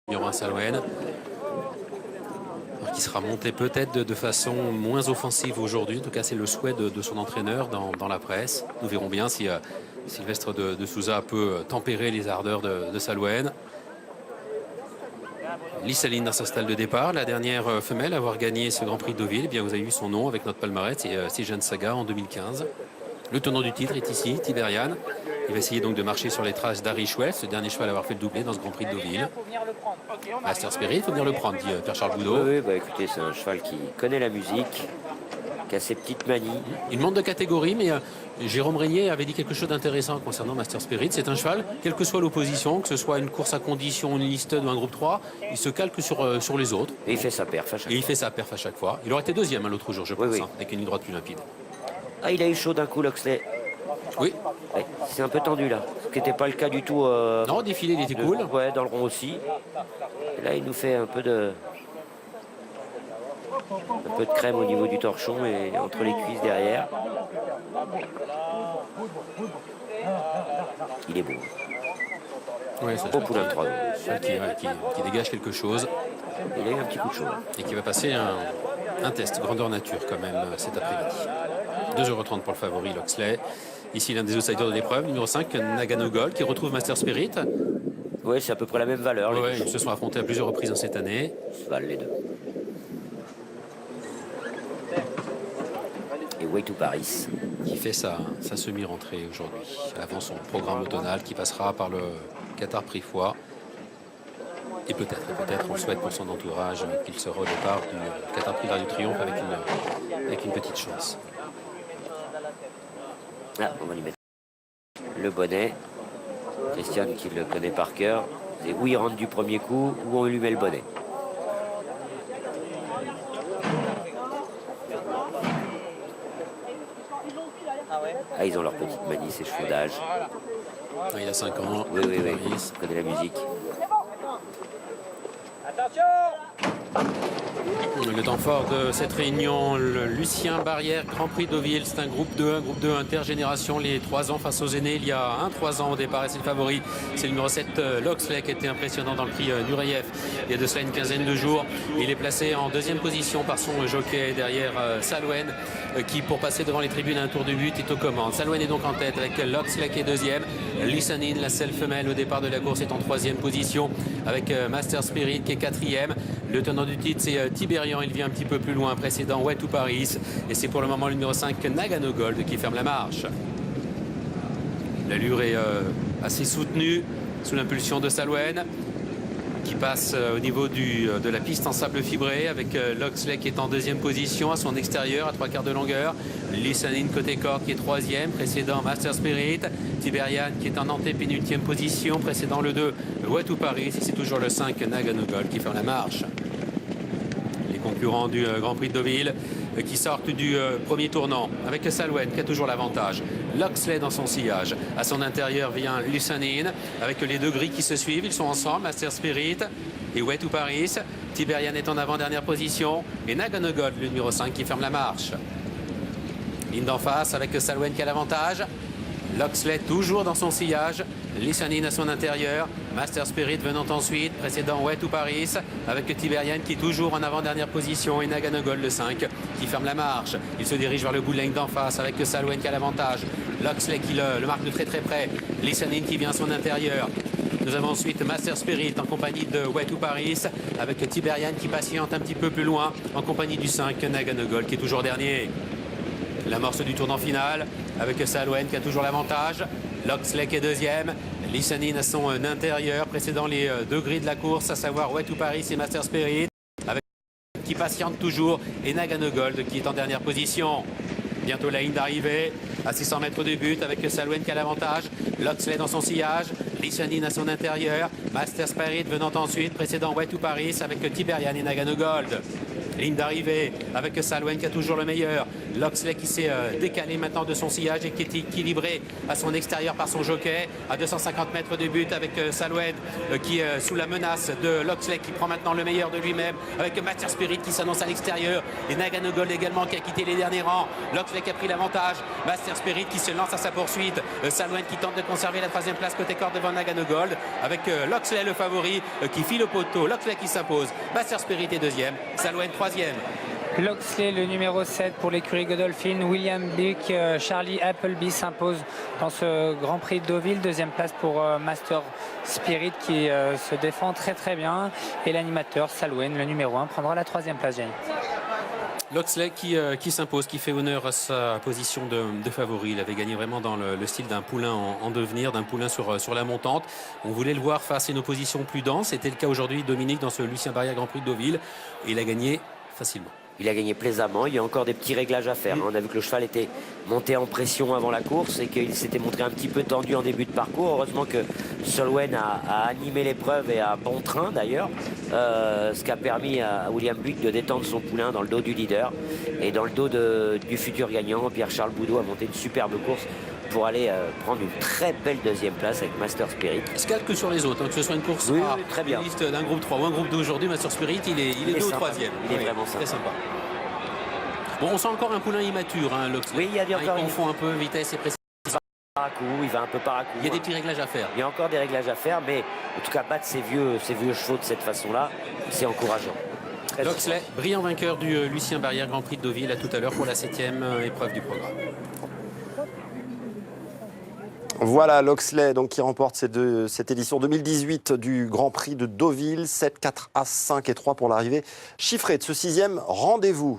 numéro 1 Salouane, qui sera monté peut-être de façon moins offensive aujourd'hui. En tout cas, c'est le souhait de son entraîneur dans la presse. Nous verrons bien si Sylvestre de Souza peut tempérer les ardeurs de Salouane. Lissaline dans sa stalle de départ, la dernière femelle à avoir gagné ce Grand Prix de Deauville. Eh bien, vous avez vu son nom avec notre palmarès, c'est Jeanne Saga en 2015. Le tenant du titre est ici, Tiberian. Il va essayer donc de marcher sur les traces d'Harry Schwell, ce dernier cheval à avoir fait le doublé dans ce Grand Prix de Deauville. Master Spirit, il faut venir le prendre, dit Pierre-Charles Boudot. Oui, bah écoutez, c'est un cheval qui connaît la musique, qui a ses petites manies. Il monte de catégorie, mais Jérôme Régnier avait dit quelque chose d'intéressant concernant Master Spirit. C'est un cheval, quelle que soit l'opposition, que ce soit une course à condition, une listed ou un groupe 3, il se calque sur les autres. Et il fait sa perf à chaque fois. Et il fait sa perf à chaque fois. Il aurait été deuxième l'autre jour, je pense, oui. avec une ligne droite plus limpide. Ah, il a eu chaud d'un coup, Loxley. Oui. Ouais, c'est un peu tendu là, ce qui n'était pas le cas du tout. Non, défilé, il était cool. Ouais, dans le rond aussi. Et là, il nous fait un peu de crème au niveau du torchon et entre les cuisses derrière. Il est beau. Ouais, ça Beau poulain de 3 qui dégage quelque chose. Il a eu un petit coup de chaud. Et qui va passer un test grandeur nature quand même cet après-midi. 2,30 € pour le favori Loxley. Ici l'un des outsiders de l'épreuve, numéro 5, Nagano Gold, qui retrouve Master Spirit. Oui, c'est à peu près la même valeur. Ouais, ils se sont affrontés à plusieurs reprises dans cette année. Valent les deux. Et Way to Paris. Qui fait sa semi-rentrée aujourd'hui, avant son programme automnal qui passera par le Qatar Prix Foix. Et peut-être, on souhaite pour son entourage qu'il sera au départ du Qatar Prix du Triomphe avec une petite chance. Ah, on va lui mettre le bonnet. Christiane qui le connaît par cœur. C'est où il rentre du premier coup, où on lui met le bonnet. Ah, ils ont leur petite manie, ces chevaux d'âge. Il a 5 ans. Oui, il connaît la musique. Le temps fort de cette réunion, le Lucien Barrière, Grand Prix Deauville, c'est un groupe 2 intergénération, les 3 ans face aux aînés. Il y a 3 ans au départ et c'est le favori. C'est le numéro 7, Loxley, qui était impressionnant dans le prix Nureyev. Il y a de cela une quinzaine de jours. Il est placé en deuxième position par son jockey derrière Salouane, qui pour passer devant les tribunes à un tour de but est aux commandes. Salouane est donc en tête avec Loxley qui est deuxième. Lissaline, la selle femelle au départ de la course, est en troisième position avec Master Spirit qui est quatrième. Le tenant du titre, c'est Tiberian. Il vient un petit peu plus loin, précédent Way to Paris. Et c'est pour le moment le numéro 5, Nagano Gold, qui ferme la marche. L'allure est assez soutenue sous l'impulsion de Salouane, qui passe au niveau de la piste en sable fibré avec Loxley qui est en deuxième position à son extérieur à 3/4 de longueur. Lissaline côté corps qui est troisième, précédent Master Spirit. Tiberian qui est en antépénultième position, précédent le 2 Way to Paris. Et c'est toujours le 5 Nagano Gold qui ferme la marche. Les concurrents du Grand Prix de Deauville qui sortent du premier tournant avec Salouane qui a toujours l'avantage. Loxley dans son sillage. À son intérieur vient Lissaline avec les deux gris qui se suivent. Ils sont ensemble, Master Spirit et Way to Paris. Tiberian est en avant-dernière position et Nagano Gold, le numéro 5, qui ferme la marche. Ligne d'en face avec Salouane qui a l'avantage. Loxley toujours dans son sillage. Lissaline à son intérieur. Master Spirit venant ensuite, précédent Way to Paris, avec Tiberian qui est toujours en avant-dernière position et Nagano Gold le 5 qui ferme la marche. Il se dirige vers le bout de ligne d'en face avec Salouane qui a l'avantage. Loxley qui le marque de très près. Lissaline qui vient à son intérieur. Nous avons ensuite Master Spirit en compagnie de Way to Paris avec Tiberian qui patiente un petit peu plus loin en compagnie du 5 Nagano Gold qui est toujours dernier. L'amorce du tournant final avec Salouane qui a toujours l'avantage. Loxley qui est deuxième. Lissaline à son intérieur, précédant les deux grilles de la course, à savoir Way to Paris et Master Spirit, avec qui patiente toujours, et Nagano Gold qui est en dernière position. Bientôt la ligne d'arrivée, à 600 mètres du but, avec Salouane qui a l'avantage. Loxley dans son sillage, Lissaline à son intérieur, Master Spirit venant ensuite, précédent Way to Paris, avec Tiberian et Nagano Gold. Ligne d'arrivée avec Salouane qui a toujours le meilleur. Loxley qui s'est décalé maintenant de son sillage et qui est équilibré à son extérieur par son jockey. À 250 mètres du but avec Salouane qui est sous la menace de Loxley qui prend maintenant le meilleur de lui-même. Avec Master Spirit qui s'annonce à l'extérieur. Et Nagano Gold également qui a quitté les derniers rangs. Loxley qui a pris l'avantage. Master Spirit qui se lance à sa poursuite. Salouane qui tente de conserver la troisième place côté corde devant Nagano Gold. Avec Loxley le favori qui file au poteau. Loxley qui s'impose. Master Spirit est deuxième. Salouane troisième. Loxley, le numéro 7 pour l'écurie Godolphin. William Bick, Charlie Appleby s'impose dans ce Grand Prix de Deauville. Deuxième place pour Master Spirit qui se défend très très bien. Et l'animateur Salouane, le numéro 1, prendra la troisième place, Jenny. Loxley qui s'impose, qui fait honneur à sa position de favori. Il avait gagné vraiment dans le style d'un poulain en devenir, d'un poulain sur la montante. On voulait le voir face à une opposition plus dense. C'était le cas aujourd'hui, Dominique, dans ce Lucien Barrière Grand Prix de Deauville. Et il a gagné facilement. Il a gagné plaisamment, il y a encore des petits réglages à faire. On a vu que le cheval était monté en pression avant la course et qu'il s'était montré un petit peu tendu en début de parcours. Heureusement que Salouane a animé l'épreuve et à bon train d'ailleurs, ce qui a permis à William Buick de détendre son poulain dans le dos du leader. Et dans le dos du futur gagnant, Pierre-Charles Boudot a monté une superbe course pour aller prendre une très belle deuxième place avec Master Spirit. Il se calque que sur les autres, que ce soit une course très bien. Liste d'un groupe 3 ou un groupe 2 aujourd'hui, Master Spirit, il est deux au troisième. Il est vraiment très sympa. Bon, on sent encore un poulain immature, hein, Loxley. Oui, il y a encore il confond un peu vitesse et précision. Il va un peu par à coup. Il y a des petits réglages à faire. Il y a encore des réglages à faire, mais en tout cas, battre ces vieux chevaux de cette façon-là, c'est encourageant. Loxley, brillant vainqueur du Lucien Barrière Grand Prix de Deauville, à tout à l'heure pour la 7e épreuve du programme. Voilà Loxley donc, qui remporte cette édition 2018 du Grand Prix de Deauville. 7, 4, As, 5 et 3 pour l'arrivée chiffrée de ce 6e rendez-vous.